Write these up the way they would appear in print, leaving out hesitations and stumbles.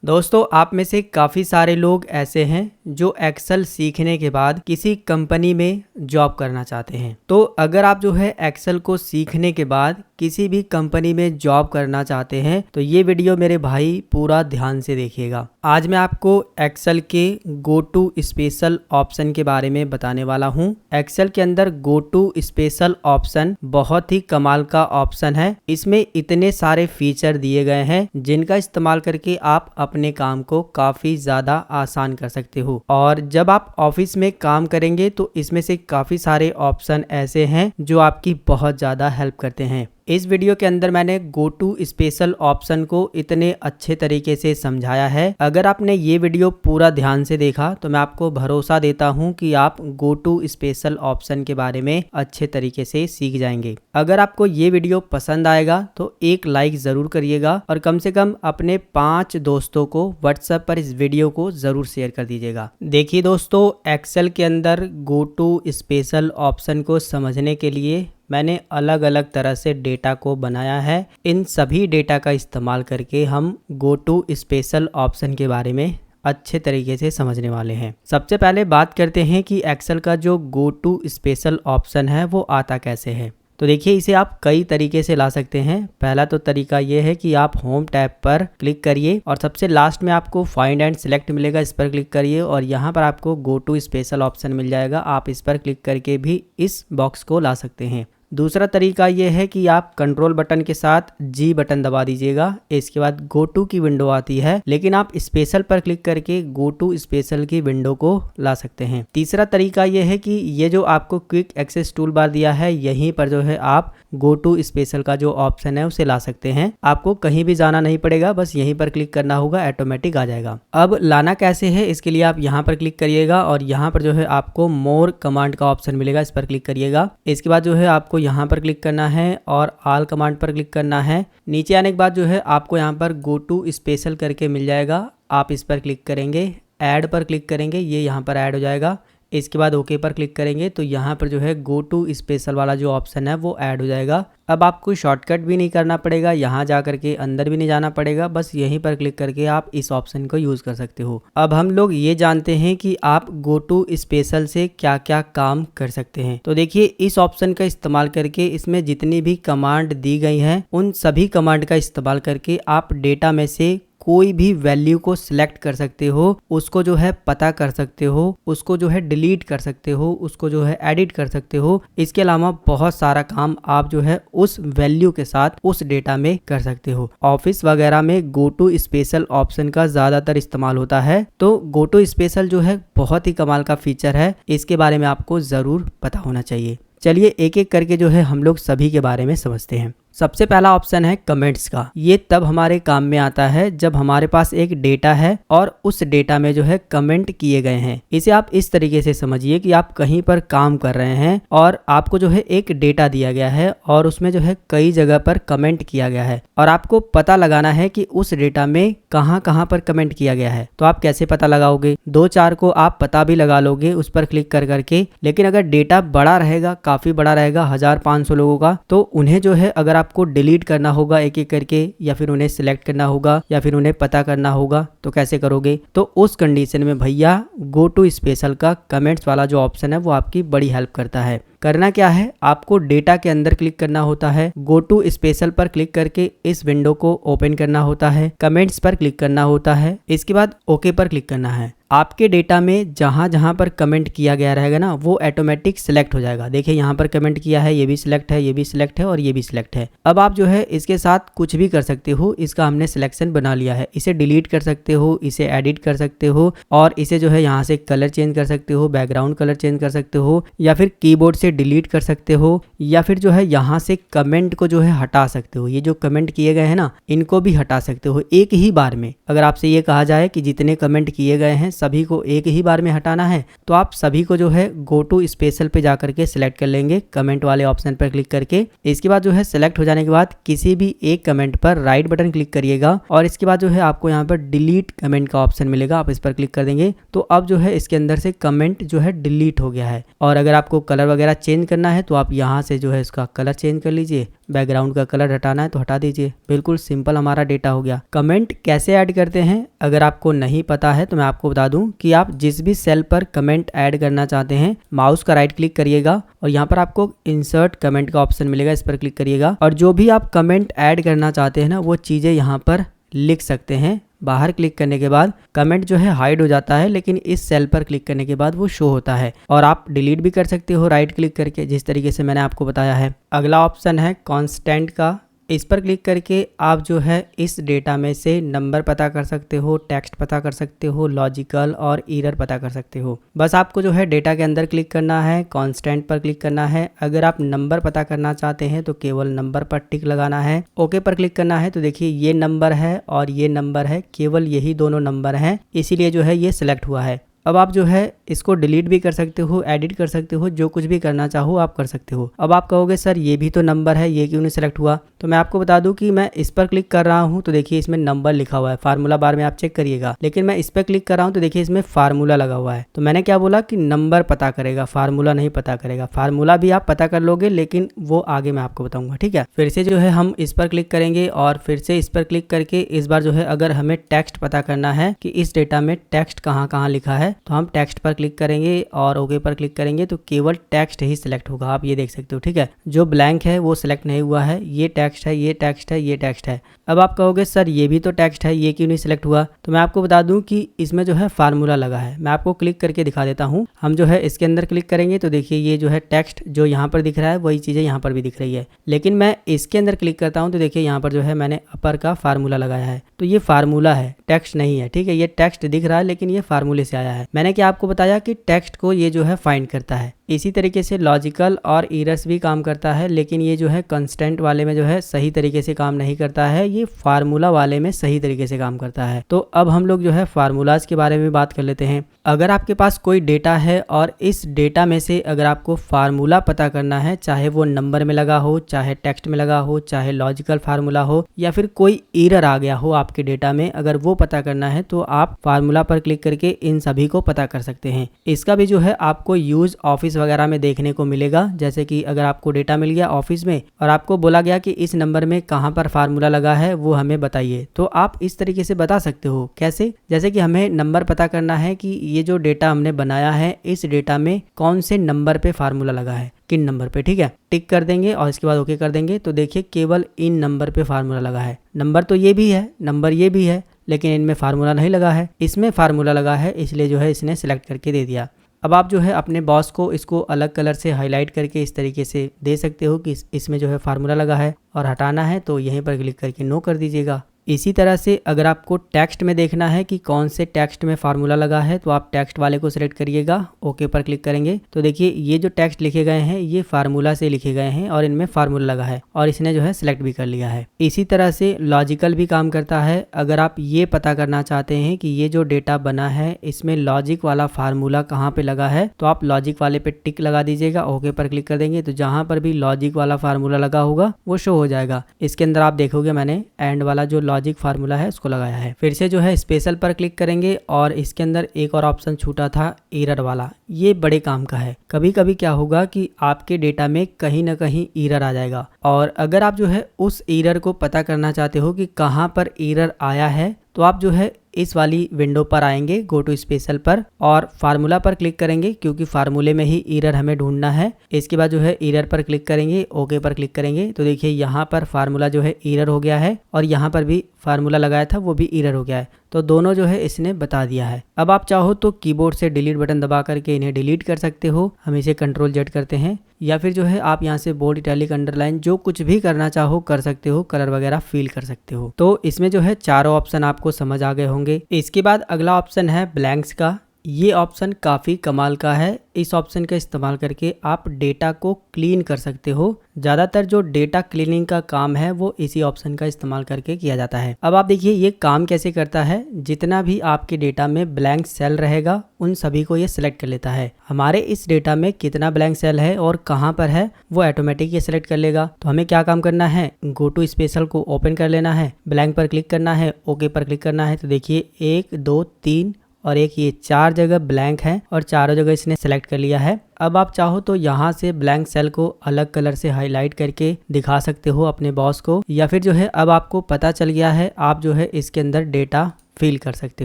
दोस्तों, आप में से काफ़ी सारे लोग ऐसे हैं जो एक्सेल सीखने के बाद किसी कंपनी में जॉब करना चाहते हैं। तो अगर आप जो है एक्सेल को सीखने के बाद किसी भी कंपनी में जॉब करना चाहते हैं तो ये वीडियो मेरे भाई पूरा ध्यान से देखिएगा। आज मैं आपको एक्सेल के गो टू स्पेशल ऑप्शन के बारे में बताने वाला हूँ। एक्सेल के अंदर गो टू स्पेशल ऑप्शन बहुत ही कमाल का ऑप्शन है। इसमें इतने सारे फीचर दिए गए हैं जिनका इस्तेमाल करके आप अपने काम को काफी ज्यादा आसान कर सकते हो। और जब आप ऑफिस में काम करेंगे तो इसमें से काफी सारे ऑप्शन ऐसे हैं जो आपकी बहुत ज्यादा हेल्प करते हैं। इस वीडियो के अंदर मैंने गो टू स्पेशल ऑप्शन को इतने अच्छे तरीके से समझाया है। अगर आपने ये वीडियो पूरा ध्यान से देखा तो मैं आपको भरोसा देता हूँ कि आप गो टू स्पेशल ऑप्शन के बारे में अच्छे तरीके से सीख जाएंगे। अगर आपको ये वीडियो पसंद आएगा तो एक लाइक जरूर करिएगा और कम से कम अपने 5 दोस्तों को व्हाट्सएप पर इस वीडियो को जरूर शेयर कर दीजिएगा। देखिए दोस्तों, एक्सेल के अंदर गो टू स्पेशल ऑप्शन को समझने के लिए मैंने अलग अलग तरह से डेटा को बनाया है। इन सभी डेटा का इस्तेमाल करके हम गो टू स्पेशल ऑप्शन के बारे में अच्छे तरीके से समझने वाले हैं। सबसे पहले बात करते हैं कि एक्सेल का जो गो टू स्पेशल ऑप्शन है वो आता कैसे है। तो देखिए, इसे आप कई तरीके से ला सकते हैं। पहला तो तरीका ये है कि आप होम टैब पर क्लिक करिए और सबसे लास्ट में आपको फाइंड एंड सिलेक्ट मिलेगा, इस पर क्लिक करिए और यहाँ पर आपको गो टू स्पेशल ऑप्शन मिल जाएगा। आप इस पर क्लिक करके भी इस बॉक्स को ला सकते हैं। दूसरा तरीका यह है कि आप कंट्रोल बटन के साथ जी बटन दबा दीजिएगा। इसके बाद गो टू की विंडो आती है, लेकिन आप स्पेशल पर क्लिक करके गो टू स्पेशल की विंडो को ला सकते हैं। तीसरा तरीका यह है कि ये जो आपको क्विक एक्सेस टूल बार दिया है, यहीं पर जो है आप गो टू स्पेशल का जो ऑप्शन है उसे ला सकते हैं। आपको कहीं भी जाना नहीं पड़ेगा, बस यहीं पर क्लिक करना होगा, ऑटोमेटिक आ जाएगा। अब लाना कैसे है, इसके लिए आप यहाँ पर क्लिक करिएगा और यहाँ पर जो है आपको मोर कमांड का ऑप्शन मिलेगा, इस पर क्लिक करिएगा। इसके बाद जो है आपको यहाँ पर क्लिक करना है और ऑल कमांड पर क्लिक करना है। नीचे आने के बाद जो है आपको यहाँ पर गो टू स्पेशल करके मिल जाएगा। आप इस पर क्लिक करेंगे, ऐड पर क्लिक करेंगे, ये यहाँ पर ऐड हो जाएगा। इसके बाद ओके पर क्लिक करेंगे तो यहाँ पर जो है गो टू स्पेशल वाला जो ऑप्शन है वो ऐड हो जाएगा। अब आपको शॉर्टकट भी नहीं करना पड़ेगा, यहाँ जा करके अंदर भी नहीं जाना पड़ेगा, बस यहीं पर क्लिक करके आप इस ऑप्शन को यूज कर सकते हो। अब हम लोग ये जानते हैं कि आप गो टू स्पेशल से क्या क्या काम कर सकते हैं। तो देखिए, इस ऑप्शन का इस्तेमाल करके इसमें जितनी भी कमांड दी गई हैं उन सभी कमांड का इस्तेमाल करके आप डेटा में से कोई भी वैल्यू को सिलेक्ट कर सकते हो, उसको जो है पता कर सकते हो, उसको जो है डिलीट कर सकते हो, उसको जो है एडिट कर सकते हो। इसके अलावा बहुत सारा काम आप जो है उस वैल्यू के साथ उस डेटा में कर सकते हो। ऑफिस वगैरह में गो टू स्पेशल ऑप्शन का ज्यादातर इस्तेमाल होता है। तो गो टू स्पेशल जो है बहुत ही कमाल का फीचर है, इसके बारे में आपको जरूर पता होना चाहिए। चलिए एक एक करके जो है हम लोग सभी के बारे में समझते हैं। सबसे पहला ऑप्शन है कमेंट्स का। ये तब हमारे काम में आता है जब हमारे पास एक डेटा है और उस डेटा में जो है कमेंट किए गए हैं। इसे आप इस तरीके से समझिए कि आप कहीं पर काम कर रहे हैं और आपको जो है एक डेटा दिया गया है और उसमें जो है कई जगह पर कमेंट किया गया है और आपको पता लगाना है कि उस डेटा में कहाँ कहाँ पर कमेंट किया गया है। तो आप कैसे पता लगाओगे? 2-4 को आप पता भी लगा लोगे उस पर क्लिक कर करके, लेकिन अगर डेटा बड़ा रहेगा, काफी बड़ा रहेगा, 1500 लोगों का, तो उन्हें जो है अगर आपको डिलीट करना होगा एक एक करके, या फिर उन्हें सिलेक्ट करना होगा, या फिर उन्हें पता करना होगा, तो कैसे करोगे? तो उस कंडीशन में भैया गो टू स्पेशल का कमेंट्स वाला जो ऑप्शन है वो आपकी बड़ी हेल्प करता है। करना क्या है, आपको डेटा के अंदर क्लिक करना होता है, गो टू स्पेशल पर क्लिक करके इस विंडो को ओपन करना होता है, कमेंट्स पर क्लिक करना होता है, इसके बाद ओके पर क्लिक करना है। आपके डेटा में जहां जहां पर कमेंट किया गया रहेगा ना, वो ऑटोमेटिक सिलेक्ट हो जाएगा। देखिए यहाँ पर कमेंट किया है, ये भी सिलेक्ट है, ये भी सिलेक्ट है और ये भी सिलेक्ट है। अब आप जो है इसके साथ कुछ भी कर सकते हो। इसका हमने सिलेक्शन बना लिया है, इसे डिलीट कर सकते हो, इसे एडिट कर सकते हो और इसे जो है यहाँ से कलर चेंज कर सकते हो, बैकग्राउंड कलर चेंज कर सकते हो, या फिर कीबोर्ड से डिलीट कर सकते हो, या फिर जो है यहाँ से कमेंट को जो है हटा सकते हो। ये जो कमेंट किए गए हैं ना, इनको भी हटा सकते हो एक ही बार में। अगर आपसे ये कहा जाए कि जितने कमेंट किए गए हैं सभी को एक ही बार में हटाना है, तो आप सभी को जो है गो टू स्पेशल पे जाकर के सिलेक्ट कर लेंगे, कमेंट वाले ऑप्शन पर क्लिक करके। इसके बाद जो है सिलेक्ट हो जाने के बाद किसी भी एक कमेंट पर राइट बटन क्लिक करिएगा और इसके बाद जो है आपको यहाँ पर डिलीट कमेंट का ऑप्शन मिलेगा, आप इस पर क्लिक कर देंगे। तो अब जो है इसके अंदर से कमेंट जो है डिलीट हो गया है। और अगर आपको कलर वगैरह चेंज करना है तो आप यहाँ से जो है इसका कलर चेंज कर लीजिए, बैकग्राउंड का कलर हटाना है तो हटा दीजिए। बिल्कुल सिंपल हमारा डेटा हो गया। कमेंट कैसे ऐड करते हैं अगर आपको नहीं पता है तो मैं आपको बता दूं कि आप जिस भी सेल पर कमेंट ऐड करना चाहते हैं, माउस का राइट क्लिक करिएगा और यहाँ पर आपको इंसर्ट कमेंट का ऑप्शन मिलेगा, इस पर क्लिक करिएगा और जो भी आप कमेंट ऐड करना चाहते हैं ना वो चीज़ें यहाँ पर लिख सकते हैं। बाहर क्लिक करने के बाद कमेंट जो है हाइड हो जाता है, लेकिन इस सेल पर क्लिक करने के बाद वो शो होता है और आप डिलीट भी कर सकते हो राइट क्लिक करके, जिस तरीके से मैंने आपको बताया है। अगला ऑप्शन है कांस्टेंट का। इस पर क्लिक करके आप जो है इस डेटा में से नंबर पता कर सकते हो, टेक्स्ट पता कर सकते हो, लॉजिकल और एरर पता कर सकते हो। बस आपको जो है डेटा के अंदर क्लिक करना है, कांस्टेंट पर क्लिक करना है। अगर आप नंबर पता करना चाहते हैं तो केवल नंबर पर टिक लगाना है, ओके पर क्लिक करना है। तो देखिए ये नंबर है और ये नंबर है, केवल यही दोनों नंबर हैं, इसीलिए जो है ये सिलेक्ट हुआ है। अब आप जो है इसको डिलीट भी कर सकते हो, एडिट कर सकते हो, जो कुछ भी करना चाहो आप कर सकते हो। अब आप कहोगे सर ये भी तो नंबर है, ये क्यों नहीं सिलेक्ट हुआ? तो मैं आपको बता दूं कि मैं इस पर क्लिक कर रहा हूं तो देखिए इसमें नंबर लिखा हुआ है, फार्मूला बार में आप चेक करिएगा, लेकिन मैं इस पर क्लिक कर रहा हूं तो देखिए इसमें फार्मूला लगा हुआ है। तो मैंने क्या बोला कि नंबर पता करेगा, फार्मूला नहीं पता करेगा। फार्मूला भी आप पता कर लोगे, लेकिन वो आगे मैं आपको बताऊंगा, ठीक है। फिर से जो है हम इस पर क्लिक करेंगे और फिर से इस पर क्लिक करके इस बार जो है अगर हमें टेक्स्ट पता करना है कि इस डेटा में टेक्स्ट कहाँ कहाँ लिखा है तो हम टेक्स्ट पर क्लिक करेंगे और ओके पर क्लिक करेंगे तो केवल टेक्स्ट ही सिलेक्ट होगा। आप ये देख सकते हो, ठीक है। जो ब्लैंक है वो सिलेक्ट नहीं हुआ है, ये टेक्स्ट है, ये टेक्स्ट है, ये टेक्स्ट है। अब आप कहोगे सर ये भी तो टेक्स्ट है, ये क्यों नहीं सिलेक्ट हुआ? तो मैं आपको बता दूं कि इसमें जो है फार्मूला लगा है। मैं आपको क्लिक करके दिखा देता हूं। हम जो है इसके अंदर क्लिक करेंगे तो देखिए ये जो है टेक्स्ट जो यहाँ पर दिख रहा है वही चीज़ें यहाँ पर भी दिख रही है, लेकिन मैं इसके अंदर क्लिक करता हूँ तो देखिए यहाँ पर जो है मैंने अपर का फार्मूला लगाया है, तो ये फार्मूला है, टेक्स्ट नहीं है, ठीक है। ये टेक्स्ट दिख रहा है लेकिन ये फार्मूले से आया है। मैंने क्या आपको बताया कि टेक्स्ट को ये जो है फाइंड करता है। इसी तरीके से लॉजिकल और एरर्स भी काम करता है, लेकिन ये जो है कंस्टेंट वाले में जो है सही तरीके से काम नहीं करता है, ये फार्मूला वाले में सही तरीके से काम करता है। तो अब हम लोग जो है फार्मूलाज के बारे में बात कर लेते हैं। अगर आपके पास कोई डेटा है और इस डेटा में से अगर आपको फार्मूला पता करना है, चाहे वो नंबर में लगा हो, चाहे टेक्स्ट में लगा हो, चाहे लॉजिकल फार्मूला हो, या फिर कोई एरर आ गया हो आपके डेटा में, अगर वो पता करना है तो आप फार्मूला पर क्लिक करके इन सभी को पता कर सकते हैं। इसका भी जो है आपको यूज ऑफिस वगैरह में देखने को मिलेगा। जैसे कि अगर आपको डेटा मिल गया ऑफिस में और आपको बोला गया कि इस नंबर में कहां पर फार्मूला लगा है वो हमें बताइए, तो आप इस तरीके से बता सकते हो। कैसे? जैसे कि हमें नंबर पता करना है कि ये जो डेटा हमने बनाया है इस डेटा में कौन से नंबर पे फार्मूला लगा है, किन नंबर पे, ठीक है। टिक कर देंगे और इसके बाद ओके कर देंगे तो देखिए केवल इन नंबर पे फार्मूला लगा है। नंबर तो ये भी है, नंबर ये भी है, लेकिन इनमें फार्मूला नहीं लगा है, इसमें फार्मूला लगा है, इसलिए जो है इसने सिलेक्ट करके दे दिया। अब आप जो है अपने बॉस को इसको अलग कलर से हाईलाइट करके इस तरीके से दे सकते हो कि इसमें जो है फार्मूला लगा है, और हटाना है तो यहीं पर क्लिक करके नो कर दीजिएगा। इसी तरह से अगर आपको टेक्स्ट में देखना है कि कौन से टेक्स्ट में फार्मूला लगा है तो आप टेक्स्ट वाले को सिलेक्ट करिएगा, ओके पर क्लिक करेंगे तो देखिए ये जो टेक्स्ट लिखे गए हैं ये फार्मूला से लिखे गए हैं और इनमें फार्मूला लगा है और इसने जो है सिलेक्ट भी कर लिया है। इसी तरह से लॉजिकल भी काम करता है। अगर आप ये पता करना चाहते हैं कि ये जो डेटा बना है इसमें लॉजिक वाला फार्मूला कहाँ पे लगा है तो आप लॉजिक वाले पे टिक लगा दीजिएगा, ओके पर क्लिक कर देंगे तो जहां पर भी लॉजिक वाला फार्मूला लगा होगा वो शो हो जाएगा। इसके अंदर आप देखोगे मैंने एंड वाला जो लॉजिक फार्मूला है उसको लगाया है। फिर से जो है स्पेशल पर क्लिक करेंगे और इसके अंदर एक और ऑप्शन छूटा था एरर वाला, ये बड़े काम का है। कभी कभी क्या होगा कि आपके डेटा में कहीं ना कहीं एरर आ जाएगा और अगर आप जो है उस एरर को पता करना चाहते हो कि कहां पर एरर आया है तो आप जो है इस वाली विंडो पर आएंगे, गो टू स्पेशल पर, और फार्मूला पर क्लिक करेंगे क्योंकि फार्मूले में ही एरर हमें ढूंढना है। इसके बाद जो है एरर पर क्लिक करेंगे, ओके पर क्लिक करेंगे तो देखिए यहाँ पर फार्मूला जो है एरर हो गया है और यहाँ पर भी फार्मूला लगाया था वो भी एरर हो गया है, तो दोनों जो है इसने बता दिया है। अब आप चाहो तो कीबोर्ड से डिलीट बटन दबा करके इन्हें डिलीट कर सकते हो, हम इसे कंट्रोल जेड करते हैं, या फिर जो है आप यहाँ से बोल्ड, इटैलिक, अंडरलाइन जो कुछ भी करना चाहो कर सकते हो, कलर वगैरह फील कर सकते हो। तो इसमें जो है चारों ऑप्शन आपको समझ आ गए होंगे। इसके बाद अगला ऑप्शन है ब्लैंक्स का। ये ऑप्शन काफ़ी कमाल का है। इस ऑप्शन का इस्तेमाल करके आप डेटा को क्लीन कर सकते हो। ज़्यादातर जो डेटा क्लीनिंग का काम है वो इसी ऑप्शन का इस्तेमाल करके किया जाता है। अब आप देखिए ये काम कैसे करता है। जितना भी आपके डेटा में ब्लैंक सेल रहेगा उन सभी को ये सिलेक्ट कर लेता है। हमारे इस डेटा में कितना ब्लैंक सेल है और कहाँ पर है वो ऑटोमेटिक ये सिलेक्ट कर लेगा। तो हमें क्या काम करना है, गो टू स्पेशल को ओपन कर लेना है, ब्लैंक पर क्लिक करना है, ओके पर क्लिक करना है। तो देखिए 1 2 3 और एक ये 4 जगह ब्लैंक है और चारों जगह इसने सेलेक्ट कर लिया है। अब आप चाहो तो यहाँ से ब्लैंक सेल को अलग कलर से हाईलाइट करके दिखा सकते हो अपने बॉस को, या फिर जो है अब आपको पता चल गया है, आप जो है इसके अंदर डेटा फिल कर सकते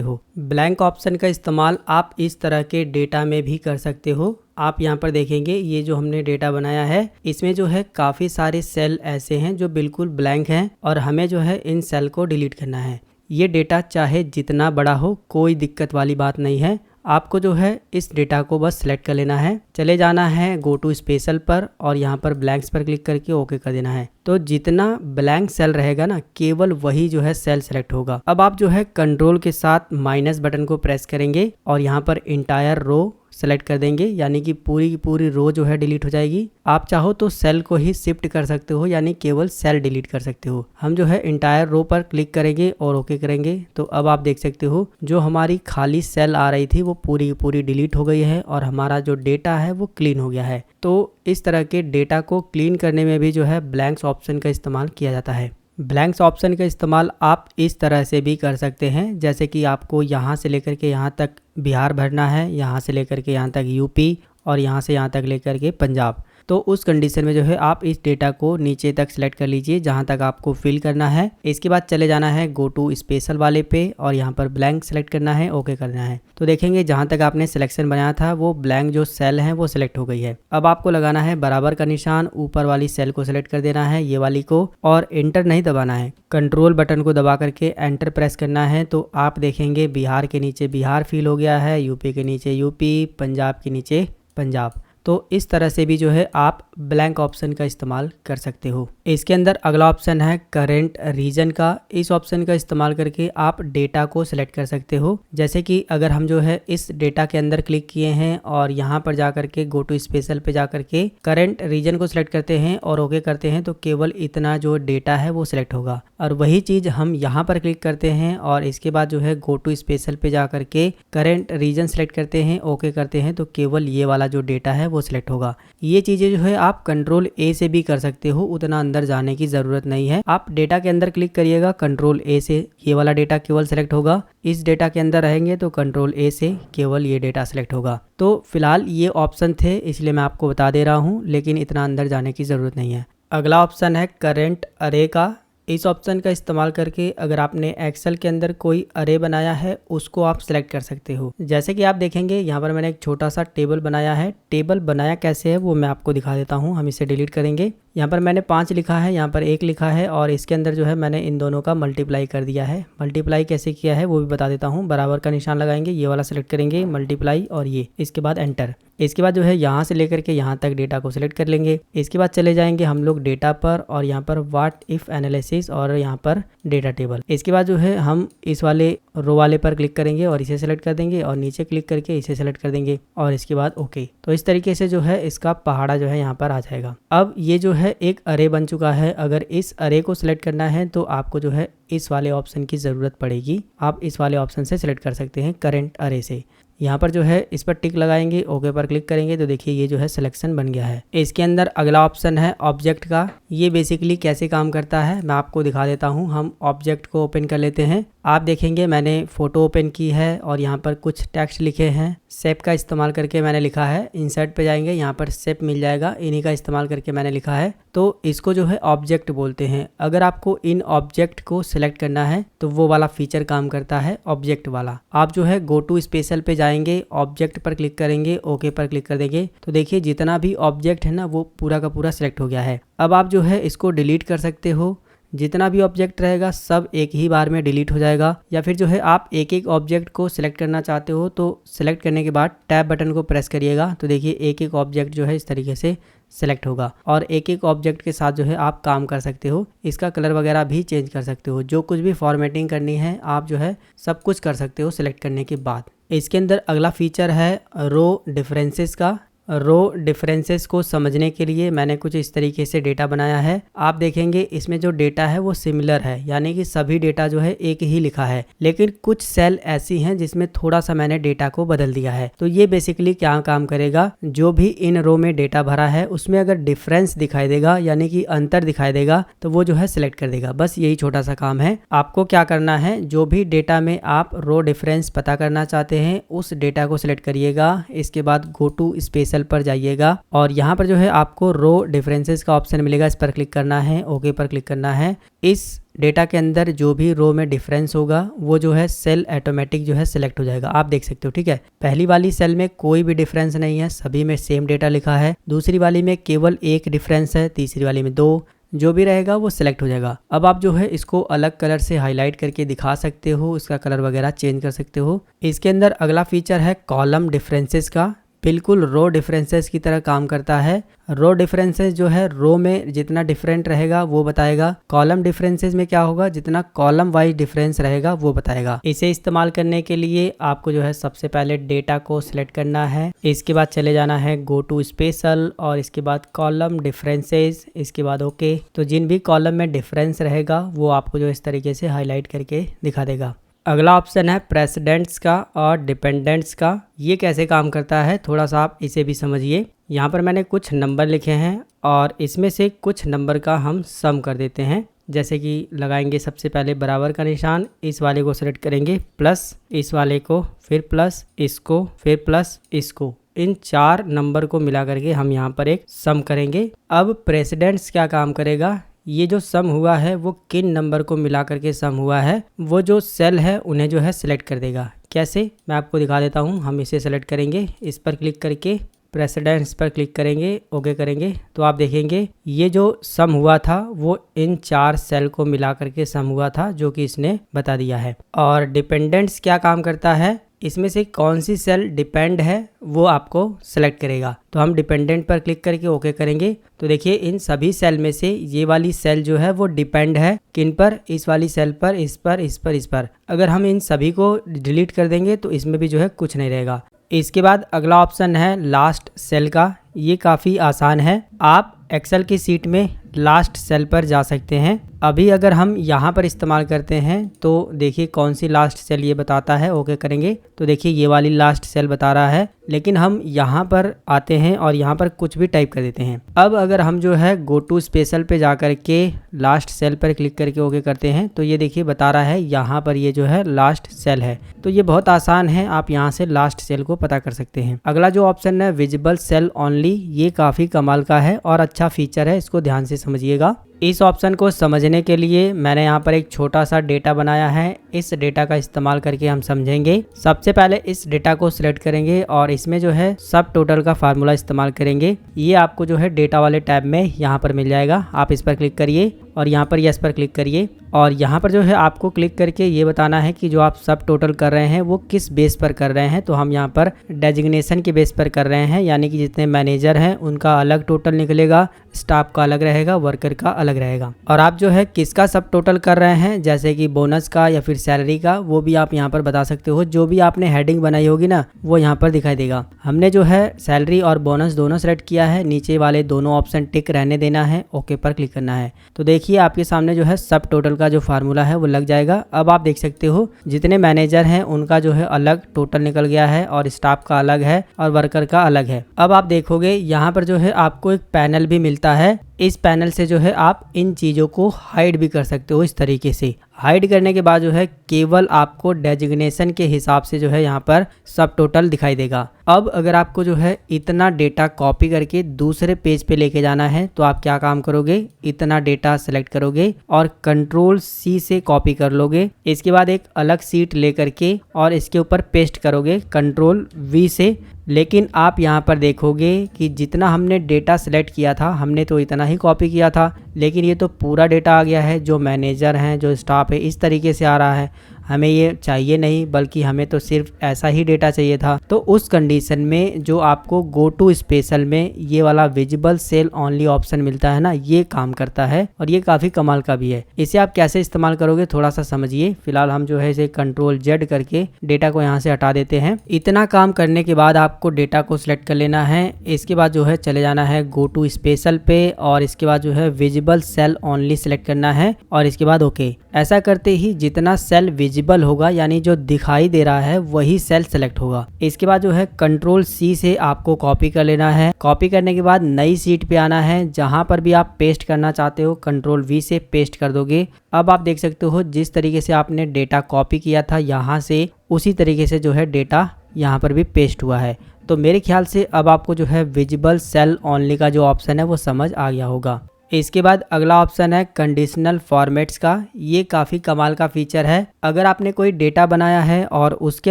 हो। ब्लैंक ऑप्शन का इस्तेमाल आप इस तरह के डेटा में भी कर सकते हो। आप यहाँ पर देखेंगे ये जो हमने डेटा बनाया है इसमें जो है काफ़ी सारे सेल ऐसे हैं जो बिल्कुल ब्लैंक हैं और हमें जो है इन सेल को डिलीट करना है। ये डेटा चाहे जितना बड़ा हो कोई दिक्कत वाली बात नहीं है, आपको जो है इस डेटा को बस सेलेक्ट कर लेना है, चले जाना है गो टू स्पेशल पर और यहाँ पर ब्लैंक्स पर क्लिक करके ओके कर देना है। तो जितना ब्लैंक सेल रहेगा ना केवल वही जो है सेल सेलेक्ट होगा। अब आप जो है कंट्रोल के साथ माइनस बटन को प्रेस करेंगे और यहाँ पर इंटायर रो सेलेक्ट कर देंगे, यानी कि पूरी की पूरी रो जो है डिलीट हो जाएगी। आप चाहो तो सेल को ही शिफ्ट कर सकते हो, यानी केवल सेल डिलीट कर सकते हो। हम जो है इंटायर रो पर क्लिक करेंगे और ओके करेंगे तो अब आप देख सकते हो जो हमारी खाली सेल आ रही थी वो पूरी की पूरी डिलीट हो गई है और हमारा जो डेटा है वो क्लीन हो गया है। तो इस तरह के डेटा को क्लीन करने में भी जो है ब्लैंक्स ऑप्शन का इस्तेमाल किया जाता है। ब्लैंक्स ऑप्शन का इस्तेमाल आप इस तरह से भी कर सकते हैं, जैसे कि आपको यहाँ से लेकर के यहाँ तक बिहार भरना है, यहाँ से लेकर के यहाँ तक यूपी और यहाँ से यहाँ तक लेकर के पंजाब। तो उस कंडीशन में जो है आप इस डेटा को नीचे तक सेलेक्ट कर लीजिए जहाँ तक आपको फिल करना है। इसके बाद चले जाना है गो टू स्पेशल वाले पे और यहाँ पर ब्लैंक सेलेक्ट करना है, ओके करना है। तो देखेंगे जहाँ तक आपने सिलेक्शन बनाया था वो ब्लैंक जो सेल है वो सिलेक्ट हो गई है। अब आपको लगाना है बराबर का निशान, ऊपर वाली सेल को सिलेक्ट कर देना है ये वाली को और एंटर नहीं दबाना है, कंट्रोल बटन को दबा करके एंटर प्रेस करना है। तो आप देखेंगे बिहार के नीचे बिहार फिल हो गया है, यूपी के नीचे यूपी, पंजाब के नीचे पंजाब। तो इस तरह से भी जो है आप ब्लैंक ऑप्शन का इस्तेमाल कर सकते हो। इसके अंदर अगला ऑप्शन है करेंट रीजन का। इस ऑप्शन का इस्तेमाल करके आप डेटा को सिलेक्ट कर सकते हो। जैसे कि अगर हम जो है इस डेटा के अंदर क्लिक किए हैं और यहाँ पर जा करके गो टू स्पेशल पे जा करके करेंट रीजन को सिलेक्ट करते हैं और ओके करते हैं तो केवल इतना जो डेटा है वो सिलेक्ट होगा। और वही चीज हम यहाँ पर क्लिक करते हैं और इसके बाद जो है गो टू स्पेशल पे जा करके करेंट रीजन सेलेक्ट करते हैं, ओके करते हैं तो केवल ये वाला जो डेटा है वो सिलेक्ट होगा। ये चीजें जो है आप कंट्रोल ए से भी कर सकते हो, उतना अंदर जाने की जरूरत नहीं है। आप डेटा के अंदर क्लिक करिएगा, कंट्रोल ए से ये वाला डेटा केवल सेलेक्ट होगा। इस डेटा के अंदर रहेंगे तो कंट्रोल ए से केवल ये डेटा सेलेक्ट होगा। तो फिलहाल ये ऑप्शन थे इसलिए मैं आपको बता दे रहा हूँ, लेकिन इतना अंदर जाने की जरूरत नहीं है। अगला ऑप्शन है करेंट अरे का। इस ऑप्शन का इस्तेमाल करके अगर आपने एक्सेल के अंदर कोई अरे बनाया है उसको आप सेलेक्ट कर सकते हो। जैसे कि आप देखेंगे यहाँ पर मैंने एक छोटा सा टेबल बनाया है। टेबल बनाया कैसे है वो मैं आपको दिखा देता हूँ। हम इसे डिलीट करेंगे। यहाँ पर मैंने 5 लिखा है, यहाँ पर 1 लिखा है और इसके अंदर जो है मैंने इन दोनों का मल्टीप्लाई कर दिया है। मल्टीप्लाई कैसे किया है वो भी बता देता हूँ। बराबर का निशान लगाएंगे, ये वाला सेलेक्ट करेंगे, मल्टीप्लाई और ये, इसके बाद एंटर। इसके बाद जो है यहाँ से लेकर के यहाँ तक डेटा को सिलेक्ट कर लेंगे। इसके बाद चले जाएंगे हम लोग डेटा पर और यहाँ पर व्हाट इफ एनालिसिस और यहाँ पर डेटा टेबल। इसके बाद जो है हम इस वाले रो वाले पर क्लिक करेंगे और इसे सेलेक्ट कर देंगे और नीचे क्लिक करके इसे सेलेक्ट कर देंगे और इसके बाद ओके। तो इस तरीके से जो है इसका पहाड़ा जो है यहाँ पर आ जाएगा। अब ये जो है एक अरे बन चुका है। अगर इस अरे को सिलेक्ट करना है तो आपको जो है इस वाले ऑप्शन की ज़रूरत पड़ेगी। आप इस वाले ऑप्शन से सिलेक्ट कर सकते हैं करेंट अरे से। यहाँ पर जो है इस पर टिक लगाएंगे, ओके पर क्लिक करेंगे तो देखिए ये जो है सिलेक्शन बन गया है। इसके अंदर अगला ऑप्शन है ऑब्जेक्ट का। ये बेसिकली कैसे काम करता है मैं आपको दिखा देता हूँ। हम ऑब्जेक्ट को ओपन कर लेते हैं। आप देखेंगे मैंने फ़ोटो ओपन की है और यहाँ पर कुछ टेक्स्ट लिखे हैं। शेप का इस्तेमाल करके मैंने लिखा है। इंसर्ट पे जाएंगे, यहाँ पर शेप मिल जाएगा, इन्हीं का इस्तेमाल करके मैंने लिखा है। तो इसको जो है ऑब्जेक्ट बोलते हैं। अगर आपको इन ऑब्जेक्ट को सिलेक्ट करना है तो वो वाला फीचर काम करता है ऑब्जेक्ट वाला। आप जो है गो टू स्पेशल पे जाएंगे, ऑब्जेक्ट पर क्लिक करेंगे, ओके पर क्लिक कर देंगे तो देखिए जितना भी ऑब्जेक्ट है ना वो पूरा का पूरा सिलेक्ट हो गया है। अब आप जो है इसको डिलीट कर सकते हो। जितना भी ऑब्जेक्ट रहेगा सब एक ही बार में डिलीट हो जाएगा। या फिर जो है आप एक एक ऑब्जेक्ट को सिलेक्ट करना चाहते हो तो सिलेक्ट करने के बाद टैब बटन को प्रेस करिएगा तो देखिए एक एक ऑब्जेक्ट जो है इस तरीके से सेलेक्ट होगा और एक एक ऑब्जेक्ट के साथ जो है आप काम कर सकते हो। इसका कलर वगैरह भी चेंज कर सकते हो। जो कुछ भी फॉर्मेटिंग करनी है आप जो है सब कुछ कर सकते हो सिलेक्ट करने के बाद। इसके अंदर अगला फीचर है रो डिफरेंसेस का। रो डिफरेंसेस को समझने के लिए मैंने कुछ इस तरीके से डेटा बनाया है। आप देखेंगे इसमें जो डेटा है वो सिमिलर है, यानी कि सभी डेटा जो है एक ही लिखा है, लेकिन कुछ सेल ऐसी हैं जिसमें थोड़ा सा मैंने डेटा को बदल दिया है। तो ये बेसिकली क्या काम करेगा, जो भी इन रो में डेटा भरा है उसमें अगर डिफरेंस दिखाई देगा यानी कि अंतर दिखाई देगा तो वो जो है सिलेक्ट कर देगा। बस यही छोटा सा काम है। आपको क्या करना है, जो भी डेटा में आप रो डिफरेंस पता करना चाहते हैं उस डेटा को सिलेक्ट करिएगा। इसके बाद गो टू स्पेशल पर जाइएगा और यहाँ पर जो है आपको रो डिफरेंसेस का ऑप्शन मिलेगा, इस पर क्लिक करना है, ओके पर क्लिक करना है। इस डेटा के अंदर जो भी रो में डिफरेंस होगा वो जो है सेल ऑटोमेटिक जो है सिलेक्ट हो जाएगा। आप देख सकते हो, ठीक है। पहली वाली सेल में कोई भी डिफरेंस नहीं है, सभी में सेम डेटा लिखा है। दूसरी वाली में केवल एक डिफरेंस है, तीसरी वाली में 2। जो भी रहेगा वो सिलेक्ट हो जाएगा। अब आप जो है इसको अलग कलर से हाईलाइट करके दिखा सकते हो, इसका कलर वगैरह चेंज कर सकते हो। इसके अंदर अगला फीचर है कॉलम डिफरेंसेस का, बिल्कुल रो डिफरेंसेस की तरह काम करता है। रो डिफरेंसेस जो है रो में जितना डिफरेंट रहेगा वो बताएगा। कॉलम डिफरेंसेस में क्या होगा, जितना कॉलम वाइज डिफरेंस रहेगा वो बताएगा। इसे इस्तेमाल करने के लिए आपको जो है सबसे पहले डेटा को सिलेक्ट करना है, इसके बाद चले जाना है गो टू स्पेशल और इसके बाद कॉलम डिफरेंसेस, इसके बाद ओके। तो जिन भी कॉलम में डिफरेंस रहेगा वो आपको जो इस तरीके से हाईलाइट करके दिखा देगा। अगला ऑप्शन है प्रेसिडेंट्स का और डिपेंडेंट्स का। ये कैसे काम करता है थोड़ा सा आप इसे भी समझिए। यहाँ पर मैंने कुछ नंबर लिखे हैं और इसमें से कुछ नंबर का हम सम कर देते हैं। जैसे कि लगाएंगे सबसे पहले बराबर का निशान, इस वाले को सेलेक्ट करेंगे, प्लस इस वाले को, फिर प्लस इसको, फिर प्लस इसको। इन 4 नंबर को मिला करके हम यहाँ पर एक सम करेंगे। अब प्रेसिडेंट्स क्या काम करेगा, ये जो सम हुआ है वो किन नंबर को मिला करके सम हुआ है, वो जो सेल है उन्हें जो है सिलेक्ट कर देगा। कैसे, मैं आपको दिखा देता हूँ। हम इसे सेलेक्ट करेंगे, इस पर क्लिक करके प्रेसिडेंट्स पर क्लिक करेंगे, ओके करेंगे, तो आप देखेंगे ये जो सम हुआ था वो इन 4 सेल को मिला करके सम हुआ था, जो कि इसने बता दिया है। और डिपेंडेंट्स क्या काम करता है, इसमें से कौन सी सेल डिपेंड है वो आपको सेलेक्ट करेगा। तो हम डिपेंडेंट पर क्लिक करके ओके करेंगे, तो देखिए इन सभी सेल में से ये वाली सेल जो है वो डिपेंड है किन पर, इस वाली सेल पर, इस पर, इस पर, इस पर। अगर हम इन सभी को डिलीट कर देंगे तो इसमें भी जो है कुछ नहीं रहेगा। इसके बाद अगला ऑप्शन है लास्ट सेल का। ये काफ़ी आसान है, आप एक्सेल की सीट में लास्ट सेल पर जा सकते हैं। अभी अगर हम यहाँ पर इस्तेमाल करते हैं तो देखिए कौन सी लास्ट सेल ये बताता है, ओके करेंगे तो देखिए ये वाली लास्ट सेल बता रहा है। लेकिन हम यहाँ पर आते हैं और यहाँ पर कुछ भी टाइप कर देते हैं। अब अगर हम जो है गो टू स्पेशल पे जा कर के लास्ट सेल पर क्लिक करके ओके करते हैं तो ये देखिए बता रहा है यहाँ पर ये जो है लास्ट सेल है। तो ये बहुत आसान है, आप यहाँ से लास्ट सेल को पता कर सकते हैं। अगला जो ऑप्शन है विजिबल सेल ओनली, ये काफ़ी कमाल का है और अच्छा फीचर है, इसको ध्यान से समझिएगा। इस ऑप्शन को समझने के लिए मैंने यहाँ पर एक छोटा सा डेटा बनाया है, इस डेटा का इस्तेमाल करके हम समझेंगे। सबसे पहले इस डेटा को सिलेक्ट करेंगे और इसमें जो है सब टोटल का फार्मूला इस्तेमाल करेंगे। ये आपको जो है डेटा वाले टैब में यहाँ पर मिल जाएगा, आप इस पर क्लिक करिए और यहाँ पर यस पर क्लिक करिए और यहाँ पर जो है आपको क्लिक करके ये बताना है कि जो आप सब टोटल कर रहे हैं वो किस बेस पर कर रहे हैं। तो हम यहाँ पर डेजिग्नेशन के बेस पर कर रहे हैं, यानी कि जितने मैनेजर हैं उनका अलग टोटल निकलेगा, स्टाफ का अलग रहेगा, वर्कर का अलग रहेगा। और आप जो है किसका सब टोटल कर रहे हैं, जैसे कि बोनस का या फिर सैलरी का, वो भी आप यहाँ पर बता सकते हो। जो भी आपने हेडिंग बनाई होगी ना वो यहाँ पर दिखाई देगा। हमने जो है सैलरी और बोनस दोनों सेलेक्ट किया है, नीचे वाले दोनों ऑप्शन टिक रहने देना है, ओके पर क्लिक करना है। तो देखिए आपके सामने जो है सब टोटल का जो फार्मूला है वो लग जाएगा। अब आप देख सकते हो जितने मैनेजर हैं उनका जो है अलग टोटल निकल गया है और स्टाफ का अलग है और वर्कर का अलग है। अब आप देखोगे यहाँ पर जो है आपको एक पैनल भी मिलता है। इस पैनल से जो है आप इन चीज़ों को हाइड भी कर सकते हो। इस तरीके से हाइड करने के बाद जो है केवल आपको डेजिग्नेशन के हिसाब से जो है यहाँ पर सब टोटल दिखाई देगा। अब अगर आपको जो है इतना डेटा कॉपी करके दूसरे पेज पे लेके जाना है तो आप क्या काम करोगे, इतना डेटा सेलेक्ट करोगे और कंट्रोल C से कॉपी कर लोगे। इसके बाद एक अलग सीट ले करके और इसके ऊपर पेस्ट करोगे कंट्रोल V से। लेकिन आप यहाँ पर देखोगे कि जितना हमने डेटा सेलेक्ट किया था हमने तो इतना ही कॉपी किया था, लेकिन ये तो पूरा डेटा आ गया है। जो मैनेजर हैं, जो स्टाफ है, इस तरीके से आ रहा है। हमें ये चाहिए नहीं, बल्कि हमें तो सिर्फ ऐसा ही डेटा चाहिए था, तो उस कंडीशन में जो आपको गो टू स्पेशल में ये वाला विजिबल सेल ओनली ऑप्शन मिलता है ना, ये काम करता है और ये काफ़ी कमाल का भी है। इसे आप कैसे इस्तेमाल करोगे थोड़ा सा समझिए। फिलहाल हम जो है इसे Ctrl+Z करके डेटा को यहाँ से हटा देते हैं। इतना काम करने के बाद आपको डेटा को सिलेक्ट कर लेना है। इसके बाद जो है चले जाना है गो टू स्पेशल पे और इसके बाद जो है विजिबल सेल ओनली सिलेक्ट करना है और इसके बाद ओके। ऐसा करते ही जितना सेल विजिबल होगा यानी जो दिखाई दे रहा है वही सेल सेलेक्ट होगा। इसके बाद जो है Ctrl+C से आपको कॉपी कर लेना है। कॉपी करने के बाद नई सीट पे आना है, जहां पर भी आप पेस्ट करना चाहते हो Ctrl+V से पेस्ट कर दोगे। अब आप देख सकते हो जिस तरीके से आपने डेटा कॉपी किया था यहाँ से, उसी तरीके से जो है डेटा यहाँ पर भी पेस्ट हुआ है। तो मेरे ख्याल से अब आपको जो है विजिबल सेल ओनली का जो ऑप्शन है वो समझ आ गया होगा। इसके बाद अगला ऑप्शन है कंडीशनल फॉर्मेट्स का। ये काफ़ी कमाल का फीचर है। अगर आपने कोई डेटा बनाया है और उसके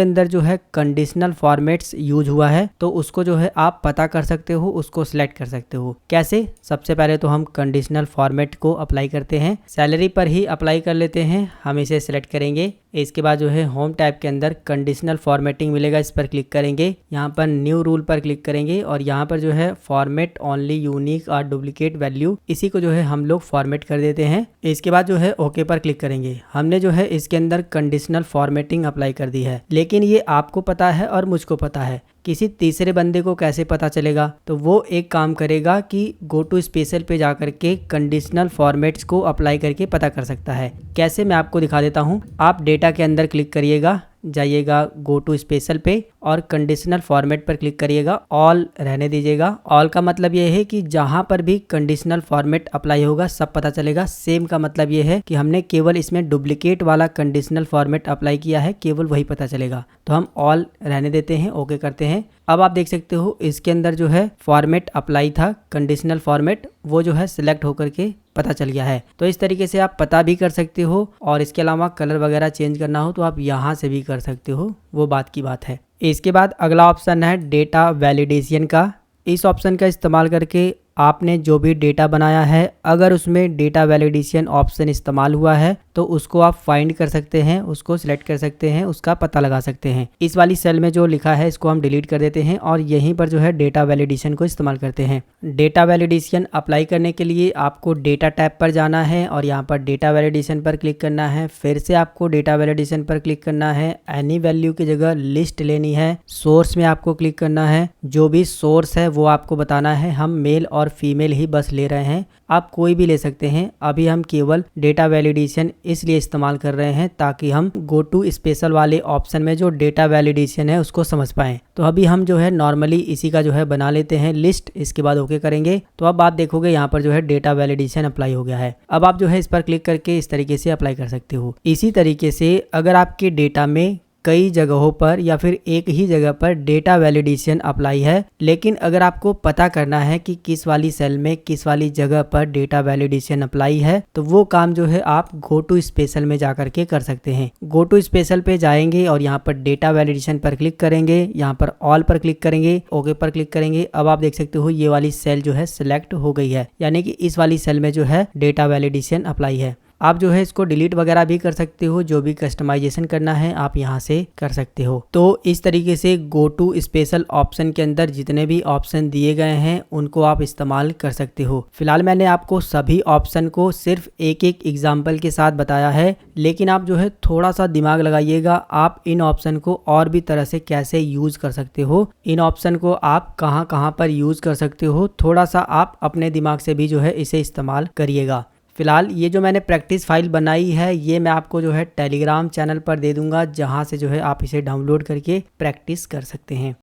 अंदर जो है कंडीशनल फॉर्मेट्स यूज हुआ है तो उसको जो है आप पता कर सकते हो, उसको सिलेक्ट कर सकते हो। कैसे? सबसे पहले तो हम कंडीशनल फॉर्मेट को अप्लाई करते हैं। सैलरी पर ही अप्लाई कर लेते हैं। हम इसे सिलेक्ट करेंगे। इसके बाद जो है होम टैब के अंदर कंडीशनल फॉर्मेटिंग मिलेगा, इस पर क्लिक करेंगे। यहाँ पर न्यू रूल पर क्लिक करेंगे और यहाँ पर जो है फॉर्मेट ओनली यूनिक और डुप्लीकेट वैल्यू, इसी को जो है हम लोग फॉर्मेट कर देते हैं। इसके बाद जो है ओके पर क्लिक करेंगे। हमने जो है इसके अंदर कंडीशनल फॉर्मेटिंग अप्लाई कर दी है, लेकिन ये आपको पता है और मुझको पता है। किसी तीसरे बंदे को कैसे पता चलेगा? तो वो एक काम करेगा कि गो टू स्पेशल पे जाकर के कंडीशनल फॉर्मेट्स को अप्लाई करके पता कर सकता है। कैसे, मैं आपको दिखा देता हूँ। आप डेटा के अंदर क्लिक करिएगा, जाइएगा गो टू स्पेशल पे और कंडीशनल फॉर्मेट पर क्लिक करिएगा। ऑल रहने दीजिएगा। ऑल का मतलब ये है कि जहां पर भी कंडीशनल फॉर्मेट अप्लाई होगा सब पता चलेगा। सेम का मतलब ये है कि हमने केवल इसमें डुप्लीकेट वाला कंडीशनल फॉर्मेट अप्लाई किया है, केवल वही पता चलेगा। तो हम ऑल रहने देते हैं, ओके करते हैं। अब आप देख सकते हो इसके अंदर जो है फॉर्मेट अप्लाई था, कंडीशनल फॉर्मेट, वो जो है सिलेक्ट होकर के पता चल गया है। तो इस तरीके से आप पता भी कर सकते हो और इसके अलावा कलर वगैरह चेंज करना हो तो आप यहाँ से भी कर सकते हो, वो बात की बात है। इसके बाद अगला ऑप्शन है डेटा वैलिडेशन का। इस ऑप्शन का इस्तेमाल करके आपने जो भी डेटा बनाया है, अगर उसमें डेटा वैलिडेशन ऑप्शन इस्तेमाल हुआ है तो उसको आप फाइंड कर सकते हैं, उसको सिलेक्ट कर सकते हैं, उसका पता लगा सकते हैं। इस वाली सेल में जो लिखा है इसको हम डिलीट कर देते हैं और यहीं पर जो है डेटा वैलिडेशन को इस्तेमाल करते हैं। डेटा वैलिडेशन अप्लाई करने के लिए आपको डेटा टैब पर जाना है और यहाँ पर डेटा वैलिडेशन पर क्लिक करना है। फिर से आपको डेटा वैलिडेशन पर क्लिक करना है। एनी वैल्यू की जगह लिस्ट लेनी है। सोर्स में आपको क्लिक करना है। जो भी सोर्स है वो आपको बताना है। हम मेल और फीमेल ही बस ले रहे हैं, आप कोई भी ले सकते हैं। अभी हम केवल डेटा वैलिडेशन इसलिए इस्तेमाल कर रहे हैं ताकि हम गो टू स्पेशल वाले ऑप्शन में जो डेटा वैलिडेशन है उसको समझ पाएं। तो अभी हम जो है नॉर्मली इसी का जो है बना लेते हैं लिस्ट। इसके बाद ओके करेंगे तो अब आप देखोगे यहाँ पर जो है डेटा वैलिडेशन अप्लाई हो गया है। अब आप जो है इस पर क्लिक करके इस तरीके से अप्लाई कर सकते हो। इसी तरीके से अगर आपके डेटा में कई जगहों पर या फिर एक ही जगह पर डेटा वैलिडेशन अप्लाई है, लेकिन अगर आपको पता करना है कि किस वाली सेल में किस वाली जगह पर डेटा वैलिडेशन अप्लाई है, तो वो काम जो है आप गो टू स्पेशल में जाकर के कर सकते हैं। गो टू स्पेशल पे जाएंगे और यहाँ पर डेटा वैलिडेशन पर क्लिक करेंगे, यहाँ पर ऑल पर क्लिक करेंगे, ओके पर क्लिक करेंगे। अब आप देख सकते हो ये वाली सेल जो है सिलेक्ट हो गई है, यानी कि इस वाली सेल में जो है डेटा वैलिडेशन अप्लाई है। आप जो है इसको डिलीट वगैरह भी कर सकते हो, जो भी कस्टमाइजेशन करना है आप यहाँ से कर सकते हो। तो इस तरीके से गो टू स्पेशल ऑप्शन के अंदर जितने भी ऑप्शन दिए गए हैं उनको आप इस्तेमाल कर सकते हो। फिलहाल मैंने आपको सभी ऑप्शन को सिर्फ एक एक एग्जाम्पल के साथ बताया है, लेकिन आप जो है थोड़ा सा दिमाग लगाइएगा। आप इन ऑप्शन को और भी तरह से कैसे यूज कर सकते हो, इन ऑप्शन को आप कहाँ कहाँ पर यूज कर सकते हो, थोड़ा सा आप अपने दिमाग से भी जो है इसे इस्तेमाल करिएगा। फिलहाल ये जो मैंने प्रैक्टिस फाइल बनाई है ये मैं आपको जो है टेलीग्राम चैनल पर दे दूंगा, जहां से जो है आप इसे डाउनलोड करके प्रैक्टिस कर सकते हैं।